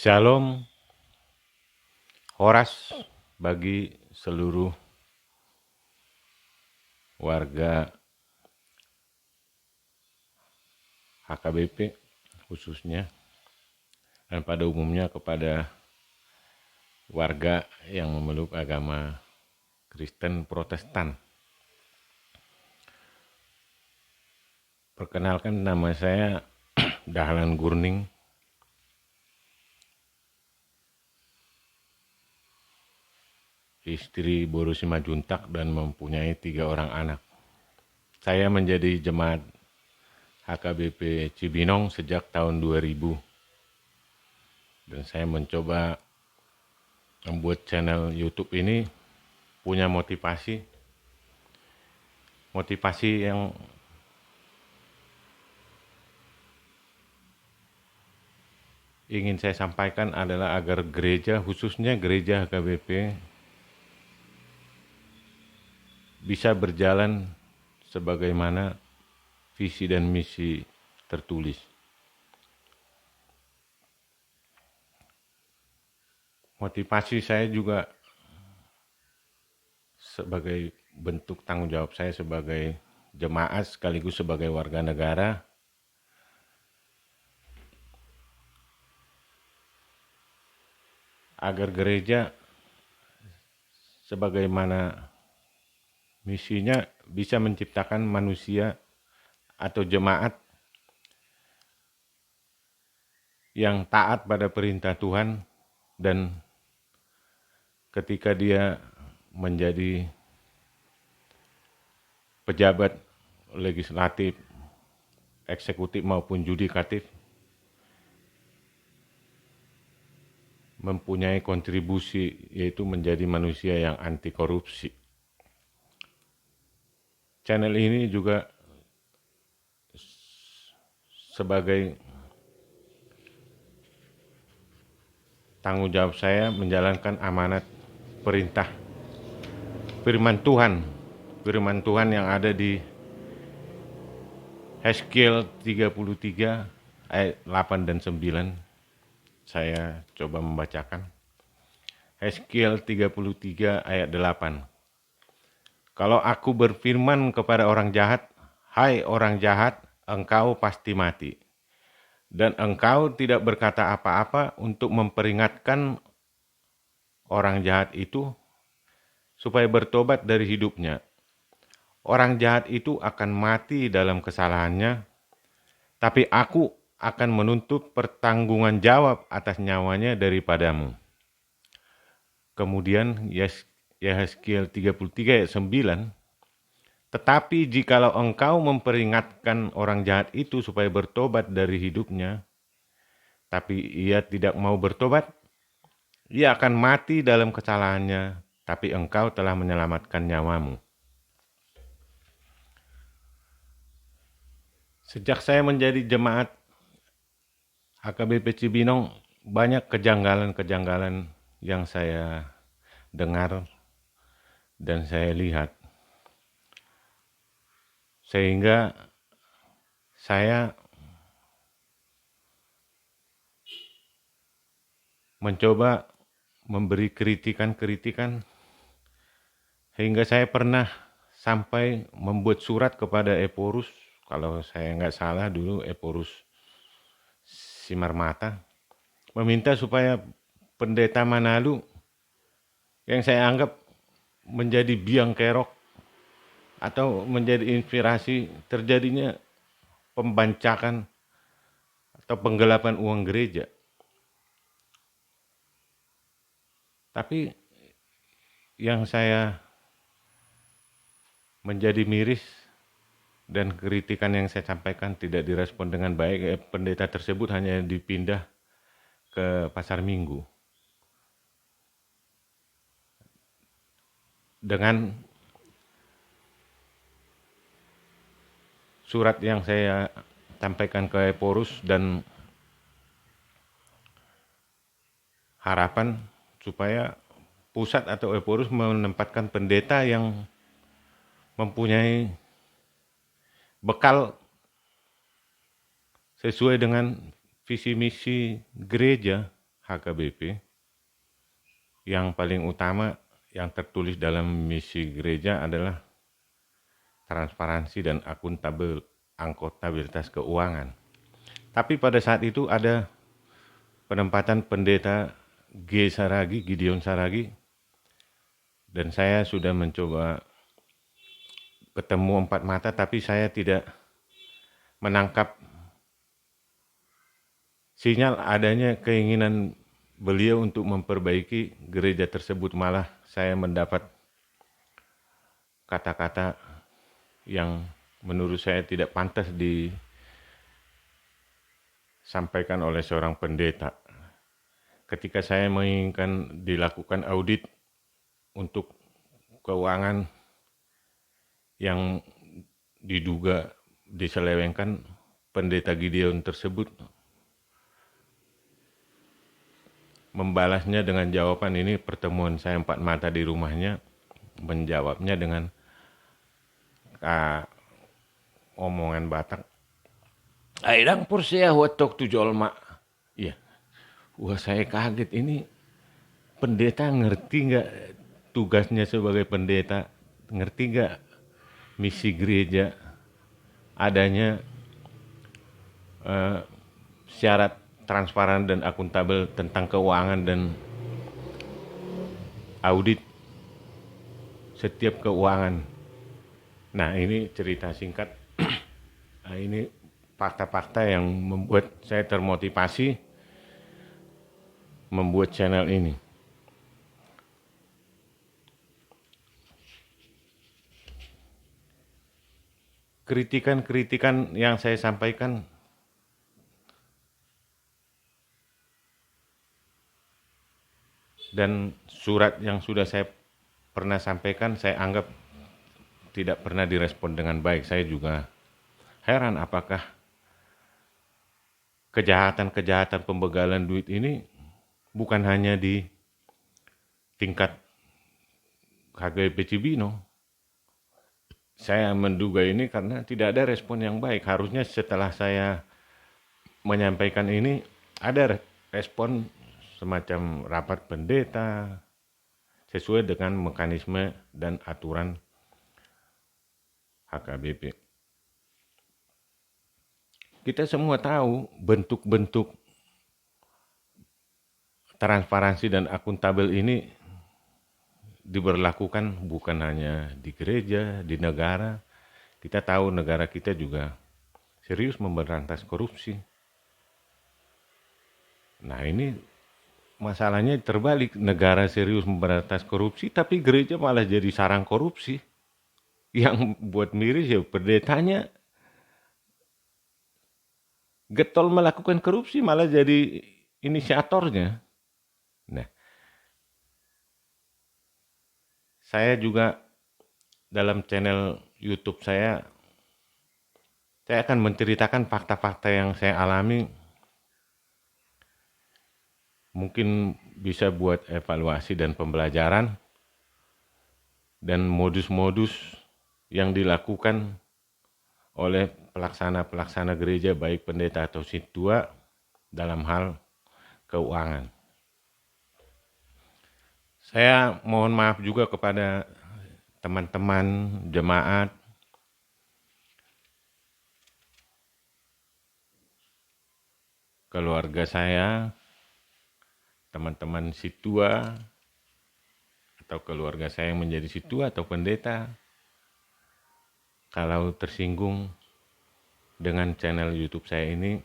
Shalom, Horas bagi seluruh warga HKBP khususnya, dan pada umumnya kepada warga yang memeluk agama Kristen Protestan. Perkenalkan, nama saya Dahlan Gurning. Istri Boru Simajuntak dan mempunyai 3 orang anak. Saya menjadi jemaat HKBP Cibinong sejak tahun 2000. Dan saya mencoba membuat channel YouTube ini punya motivasi yang ingin saya sampaikan adalah agar gereja, khususnya gereja HKBP, bisa berjalan sebagaimana visi dan misi tertulis. Motivasi saya juga sebagai bentuk tanggung jawab saya sebagai jemaat sekaligus sebagai warga negara, agar gereja sebagaimana misinya bisa menciptakan manusia atau jemaat yang taat pada perintah Tuhan, dan ketika dia menjadi pejabat legislatif, eksekutif maupun yudikatif, mempunyai kontribusi yaitu menjadi manusia yang anti korupsi. Channel ini juga sebagai tanggung jawab saya menjalankan amanat perintah firman Tuhan yang ada di Hezkiel 33 ayat 8 dan 9. Saya coba membacakan. Hezkiel 33 ayat 8. Kalau aku berfirman kepada orang jahat, hai orang jahat, engkau pasti mati. Dan engkau tidak berkata apa-apa untuk memperingatkan orang jahat itu supaya bertobat dari hidupnya. Orang jahat itu akan mati dalam kesalahannya, tapi aku akan menuntut pertanggungan jawab atas nyawanya daripadamu. Kemudian Yehezkiel 33 ayat 9, tetapi jikalau engkau memperingatkan orang jahat itu supaya bertobat dari hidupnya, tapi ia tidak mau bertobat, ia akan mati dalam kesalahannya, tapi engkau telah menyelamatkan nyawamu. Sejak saya menjadi jemaat HKBP Cibinong, banyak kejanggalan-kejanggalan yang saya dengar dan saya lihat. Sehingga saya mencoba memberi kritikan-kritikan, hingga saya pernah sampai membuat surat kepada Eporus, kalau saya nggak salah dulu Eporus Simarmata, meminta supaya pendeta Manalu yang saya anggap menjadi biang kerok atau menjadi inspirasi terjadinya pembancakan atau penggelapan uang gereja. Tapi yang saya menjadi miris dan kritikan yang saya sampaikan tidak direspon dengan baik, pendeta tersebut hanya dipindah ke Pasar Minggu. Dengan surat yang saya sampaikan ke Eporus dan harapan supaya pusat atau Eporus menempatkan pendeta yang mempunyai bekal sesuai dengan visi misi gereja HKBP, yang paling utama yang tertulis dalam misi gereja adalah transparansi dan akuntabilitas keuangan. Tapi pada saat itu ada penempatan pendeta Gideon Saragi, dan saya sudah mencoba ketemu empat mata, tapi saya tidak menangkap sinyal adanya keinginan beliau untuk memperbaiki gereja tersebut. Malah saya mendapat kata-kata yang menurut saya tidak pantas disampaikan oleh seorang pendeta. Ketika saya menginginkan dilakukan audit untuk keuangan yang diduga diselewengkan, pendeta Gideon tersebut membalasnya dengan jawaban ini. Pertemuan saya empat mata di rumahnya, menjawabnya dengan omongan Batak. Aidang pursia watok tu jolma. Iya. Wah, saya kaget, ini pendeta ngerti nggak tugasnya sebagai pendeta? Ngerti nggak misi gereja? Adanya syarat transparan dan akuntabel tentang keuangan dan audit setiap keuangan. Nah, ini cerita singkat. Nah, ini fakta-fakta yang membuat saya termotivasi membuat channel ini. Kritikan-kritikan yang saya sampaikan dan surat yang sudah saya pernah sampaikan, saya anggap tidak pernah direspon dengan baik. Saya juga heran apakah kejahatan-kejahatan pembegalan duit ini bukan hanya di tingkat HKBP Cibino. Saya menduga ini karena tidak ada respon yang baik. Harusnya setelah saya menyampaikan ini ada respon semacam rapat pendeta sesuai dengan mekanisme dan aturan HKBP. Kita semua tahu bentuk-bentuk transparansi dan akuntabel ini diberlakukan bukan hanya di gereja, di negara. Kita tahu negara kita juga serius memberantas korupsi. Nah, ini masalahnya terbalik. Negara serius memberantas korupsi, tapi gereja malah jadi sarang korupsi. Yang buat miris ya, pendetanya getol melakukan korupsi malah jadi inisiatornya. Nah, saya juga dalam channel YouTube saya akan menceritakan fakta-fakta yang saya alami. Mungkin bisa buat evaluasi dan pembelajaran, dan modus-modus yang dilakukan oleh pelaksana-pelaksana gereja, baik pendeta atau situa, dalam hal keuangan. Saya mohon maaf juga kepada teman-teman jemaat, keluarga saya, teman-teman situa, atau keluarga saya yang menjadi situa atau pendeta, kalau tersinggung dengan channel YouTube saya ini,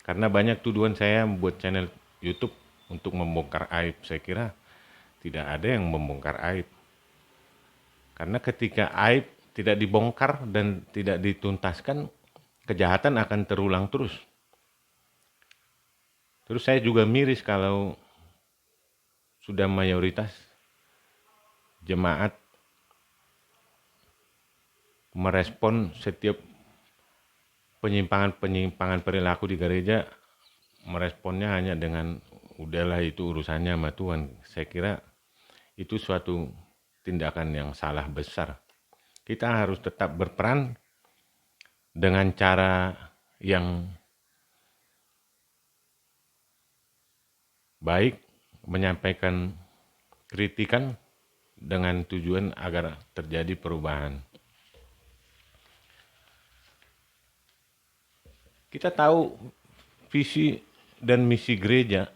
karena banyak tuduhan saya membuat channel YouTube untuk membongkar aib. Saya kira tidak ada yang membongkar aib, karena ketika aib tidak dibongkar dan tidak dituntaskan, kejahatan akan terulang terus. Terus saya juga miris kalau sudah mayoritas jemaat merespon setiap penyimpangan perilaku di gereja, meresponnya hanya dengan udahlah itu urusannya sama Tuhan. Saya kira itu suatu tindakan yang salah besar. Kita harus tetap berperan dengan cara yang baik menyampaikan kritikan dengan tujuan agar terjadi perubahan. Kita tahu visi dan misi gereja.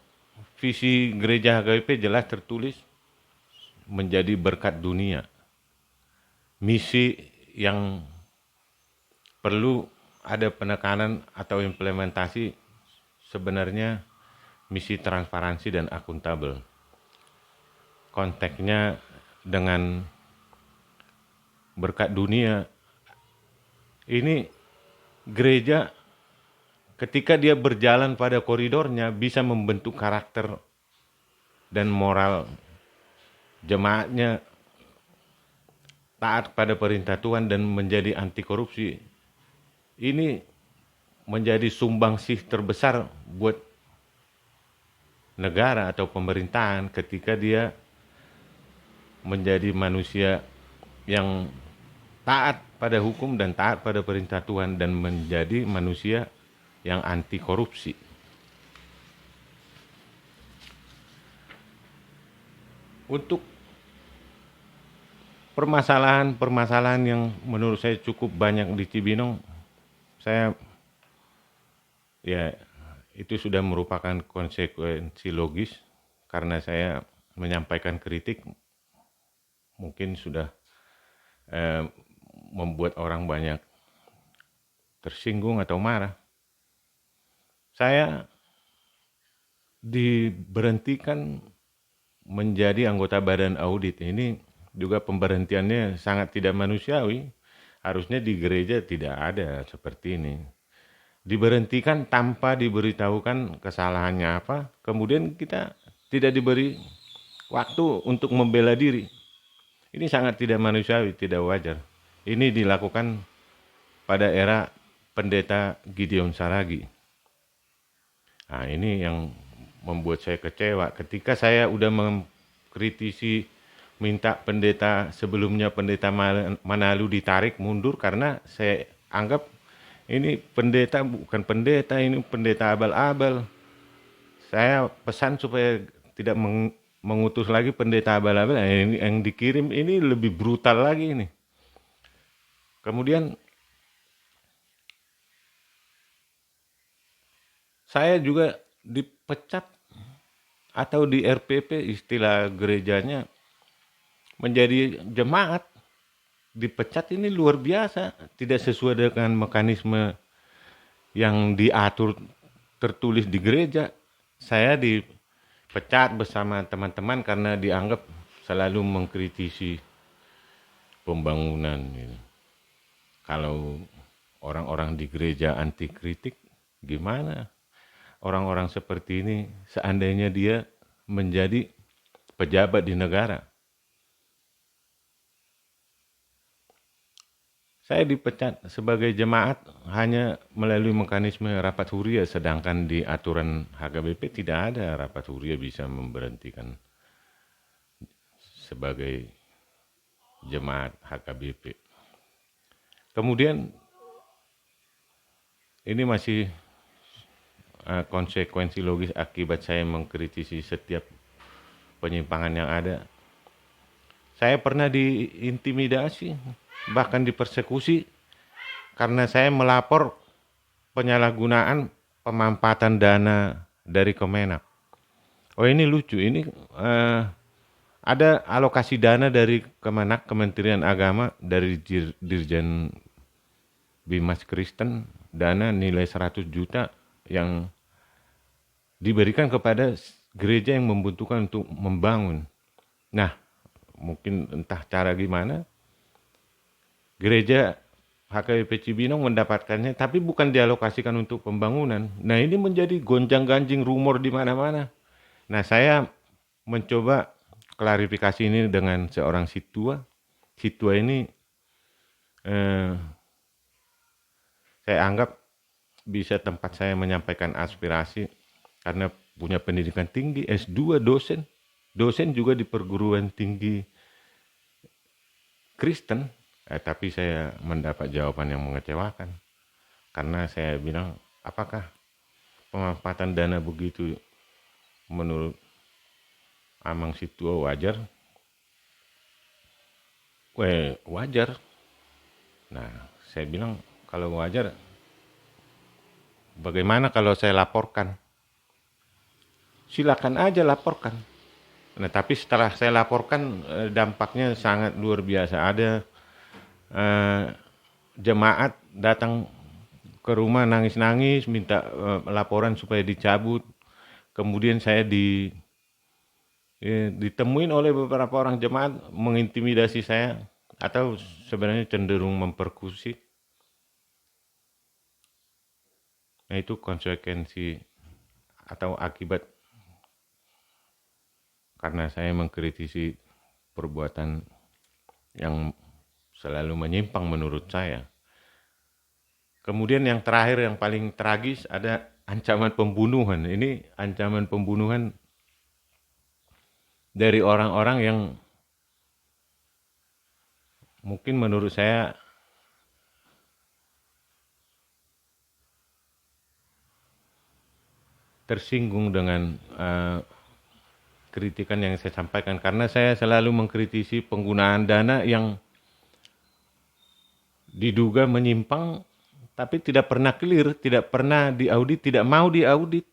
Visi gereja HKBP jelas tertulis menjadi berkat dunia. Misi yang perlu ada penekanan atau implementasi sebenarnya misi transparansi dan akuntabel. Konteksnya dengan berkat dunia, ini gereja ketika dia berjalan pada koridornya bisa membentuk karakter dan moral jemaatnya taat pada perintah Tuhan dan menjadi anti korupsi. Ini menjadi sumbangsih terbesar buat negara atau pemerintahan ketika dia menjadi manusia yang taat pada hukum dan taat pada perintah Tuhan dan menjadi manusia yang anti korupsi. Untuk permasalahan-permasalahan yang menurut saya cukup banyak di Cibinong, saya ya itu sudah merupakan konsekuensi logis karena saya menyampaikan kritik mungkin sudah membuat orang banyak tersinggung atau marah. Saya diberhentikan menjadi anggota badan audit. Ini juga pemberhentiannya sangat tidak manusiawi. Harusnya di gereja tidak ada seperti ini. Diberhentikan tanpa diberitahukan kesalahannya apa, kemudian kita tidak diberi waktu untuk membela diri. Ini sangat tidak manusiawi, tidak wajar. Ini dilakukan pada era pendeta Gideon Saragi. Nah, ini yang membuat saya kecewa. Ketika saya udah mengkritisi minta pendeta sebelumnya, pendeta Manalu ditarik mundur karena saya anggap ini pendeta bukan pendeta, ini pendeta abal-abal. Saya pesan supaya tidak mengutus lagi pendeta abal-abal. Ini yang dikirim ini lebih brutal lagi ini. Kemudian saya juga dipecat atau di RPP istilah gerejanya menjadi jemaat. Dipecat ini luar biasa, tidak sesuai dengan mekanisme yang diatur tertulis di gereja. Saya dipecat bersama teman-teman karena dianggap selalu mengkritisi pembangunan. Kalau orang-orang di gereja anti kritik, gimana? Orang-orang seperti ini seandainya dia menjadi pejabat di negara. Saya dipecat sebagai jemaat hanya melalui mekanisme rapat huria, sedangkan di aturan HKBP tidak ada rapat huria bisa memberhentikan sebagai jemaat HKBP. Kemudian ini masih konsekuensi logis akibat saya mengkritisi setiap penyimpangan yang ada. Saya pernah diintimidasi, bahkan dipersekusi karena saya melapor penyalahgunaan pemampatan dana dari Kemenak. Oh, ini lucu, ini ada alokasi dana dari Kemenak, Kementerian Agama, dari Dirjen Bimas Kristen, dana nilai 100 juta yang diberikan kepada gereja yang membutuhkan untuk membangun. Nah, mungkin entah cara gimana, gereja HKBP Cibinong mendapatkannya, tapi bukan dialokasikan untuk pembangunan. Nah, ini menjadi gonjang-ganjing rumor di mana-mana. Nah, saya mencoba klarifikasi ini dengan seorang situa. Situa ini saya anggap bisa tempat saya menyampaikan aspirasi karena punya pendidikan tinggi, S2 dosen. Dosen juga di perguruan tinggi Kristen, tapi saya mendapat jawaban yang mengecewakan. Karena saya bilang, apakah pemanfaatan dana begitu menurut Amang Situa wajar, wajar. Nah, saya bilang kalau wajar, bagaimana kalau saya laporkan? Silakan aja laporkan. Nah, tapi setelah saya laporkan, dampaknya sangat luar biasa. Ada jemaat datang ke rumah nangis-nangis, minta laporan supaya dicabut. Kemudian saya ditemuin oleh beberapa orang jemaat mengintimidasi saya, atau sebenarnya cenderung mempersekusi. Nah, itu konsekuensi atau akibat karena saya mengkritisi perbuatan yang selalu menyimpang menurut saya. Kemudian yang terakhir, yang paling tragis, ada ancaman pembunuhan. Ini ancaman pembunuhan dari orang-orang yang mungkin menurut saya tersinggung dengan kritikan yang saya sampaikan, karena saya selalu mengkritisi penggunaan dana yang diduga menyimpang tapi tidak pernah clear, tidak pernah diaudit, tidak mau diaudit.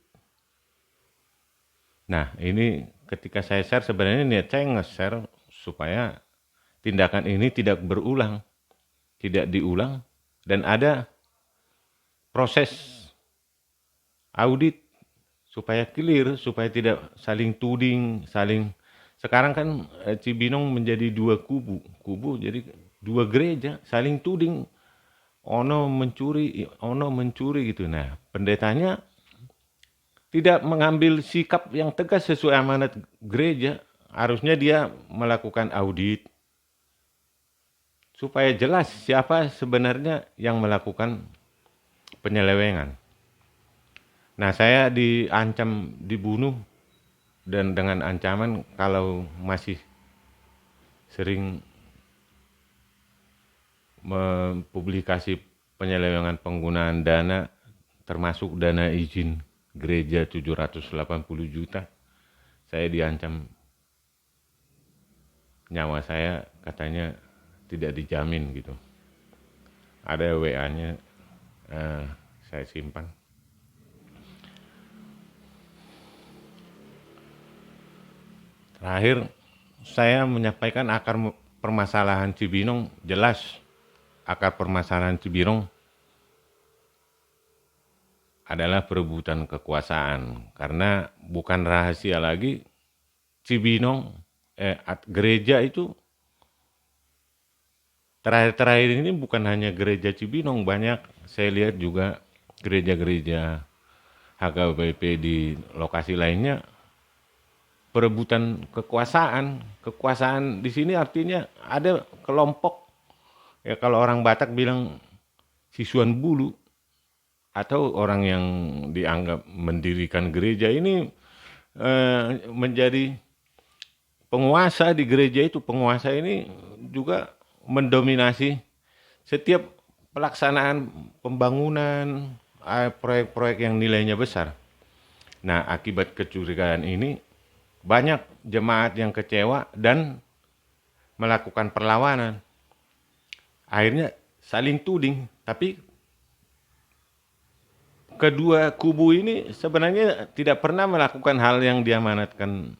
Nah, ini ketika saya share, sebenarnya niat saya nge-share supaya tindakan ini tidak berulang, tidak diulang, dan ada proses audit supaya clear, supaya tidak saling tuding, sekarang kan Cibinong menjadi dua kubu jadi dua gereja, saling tuding, ono mencuri gitu. Nah, pendetanya tidak mengambil sikap yang tegas sesuai amanat gereja. Harusnya dia melakukan audit supaya jelas siapa sebenarnya yang melakukan penyelewengan. Nah, saya diancam dibunuh, dan dengan ancaman kalau masih sering mempublikasi penyelewengan penggunaan dana, termasuk dana izin gereja 780 juta, saya diancam nyawa saya, katanya tidak dijamin gitu. Ada WA-nya, saya simpan. Terakhir, saya menyampaikan akar permasalahan Cibinong. Jelas akar permasalahan Cibinong adalah perebutan kekuasaan, karena bukan rahasia lagi, Cibinong gereja itu terakhir-terakhir ini bukan hanya gereja Cibinong, banyak saya lihat juga gereja-gereja HKBP di lokasi lainnya perebutan kekuasaan. Kekuasaan di sini artinya ada kelompok, ya kalau orang Batak bilang sisuan bulu, atau orang yang dianggap mendirikan gereja ini menjadi penguasa di gereja itu. Penguasa ini juga mendominasi setiap pelaksanaan pembangunan, proyek-proyek yang nilainya besar. Nah, akibat kecurigaan ini banyak jemaat yang kecewa dan melakukan perlawanan. Akhirnya saling tuding, tapi kedua kubu ini sebenarnya tidak pernah melakukan hal yang diamanatkan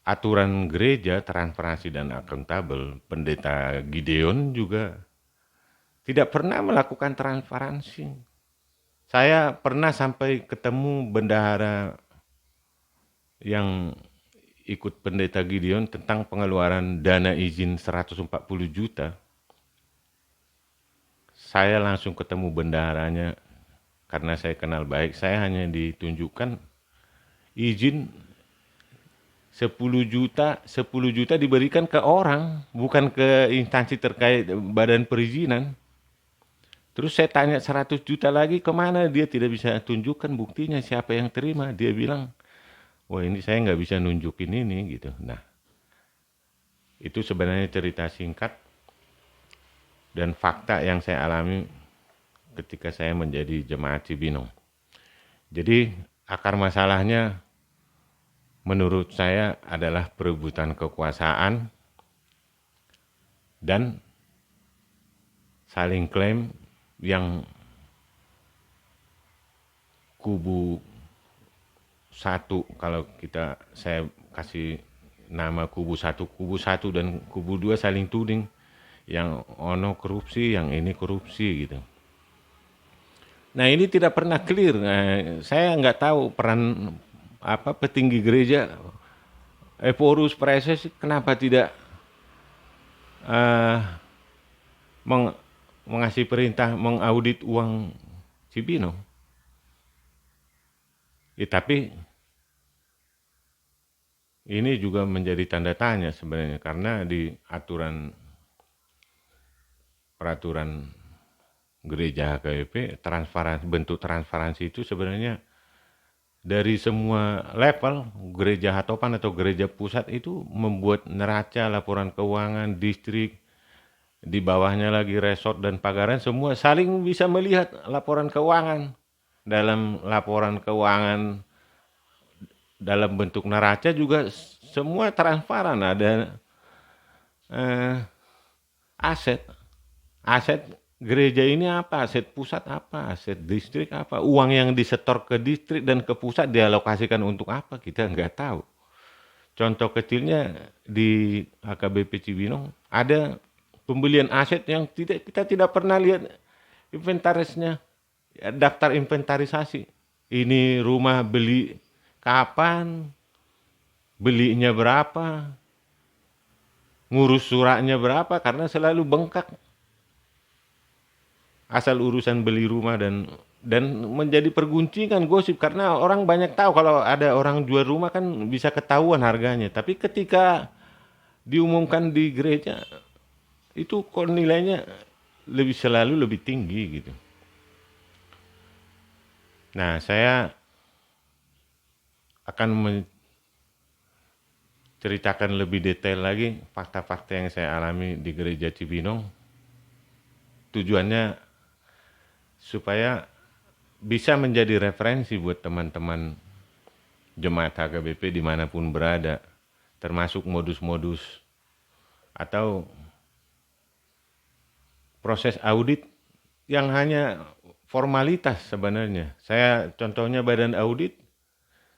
aturan gereja, transparansi dan akuntabel. Pendeta Gideon juga tidak pernah melakukan transparansi. Saya pernah sampai ketemu bendahara yang ikut pendeta Gideon tentang pengeluaran dana izin 140 juta. Saya langsung ketemu bendaharanya, karena saya kenal baik. Saya hanya ditunjukkan izin 10 juta diberikan ke orang, bukan ke instansi terkait badan perizinan. Terus saya tanya 100 juta lagi kemana, dia tidak bisa tunjukkan buktinya siapa yang terima. Dia bilang, wah ini saya nggak bisa nunjukin ini gitu. Nah, itu sebenarnya cerita singkat dan fakta yang saya alami ketika saya menjadi jemaat Cibinong. Jadi akar masalahnya menurut saya adalah perebutan kekuasaan dan saling klaim yang kubu satu, kalau saya kasih nama kubu satu dan kubu dua saling tuding, yang ono korupsi, yang ini korupsi gitu. Nah ini tidak pernah clear. Saya nggak tahu peran petinggi gereja, Ephorus Praeses kenapa tidak uh, mengasih perintah mengaudit uang Cibinong. Tapi ini juga menjadi tanda tanya sebenarnya, karena di peraturan gereja HKBP, bentuk transparansi itu sebenarnya dari semua level, gereja hatopan atau gereja pusat itu membuat neraca, laporan keuangan, distrik, di bawahnya lagi resort dan pagaran, semua saling bisa melihat laporan keuangan. Dalam laporan keuangan dalam bentuk neraca juga semua transparan, ada aset gereja ini apa, aset pusat apa, aset distrik apa, uang yang disetor ke distrik dan ke pusat dialokasikan untuk apa, kita nggak tahu. Contoh kecilnya di HKBP Cibinong ada pembelian aset yang kita tidak pernah lihat inventarisnya, daftar inventarisasi. Ini rumah beli kapan, belinya berapa, ngurus suratnya berapa, karena selalu bengkak. Asal urusan beli rumah dan menjadi perguncingan gosip, karena orang banyak tahu kalau ada orang jual rumah kan bisa ketahuan harganya. Tapi ketika diumumkan di gereja itu kok nilainya selalu lebih tinggi gitu. Nah, saya akan menceritakan lebih detail lagi fakta-fakta yang saya alami di gereja Cibinong. Tujuannya supaya bisa menjadi referensi buat teman-teman jemaat HKBP dimanapun berada, termasuk modus-modus atau proses audit yang hanya formalitas sebenarnya. Saya contohnya badan audit,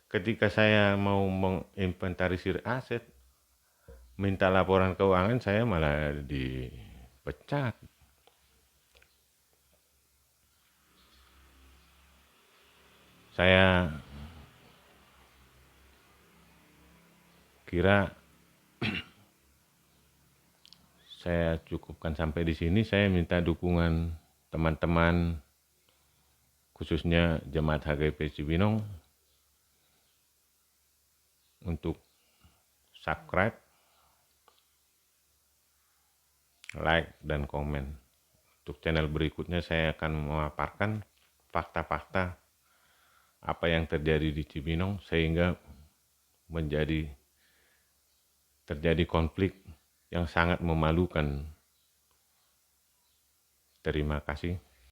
ketika saya mau menginventarisir aset, minta laporan keuangan, saya malah dipecat. Saya kira saya cukupkan sampai di sini. Saya minta dukungan teman-teman, khususnya jemaat HKBP Cibinong, untuk subscribe, like, dan komen. Untuk channel berikutnya saya akan memaparkan fakta-fakta apa yang terjadi di Cibinong sehingga terjadi konflik yang sangat memalukan. Terima kasih.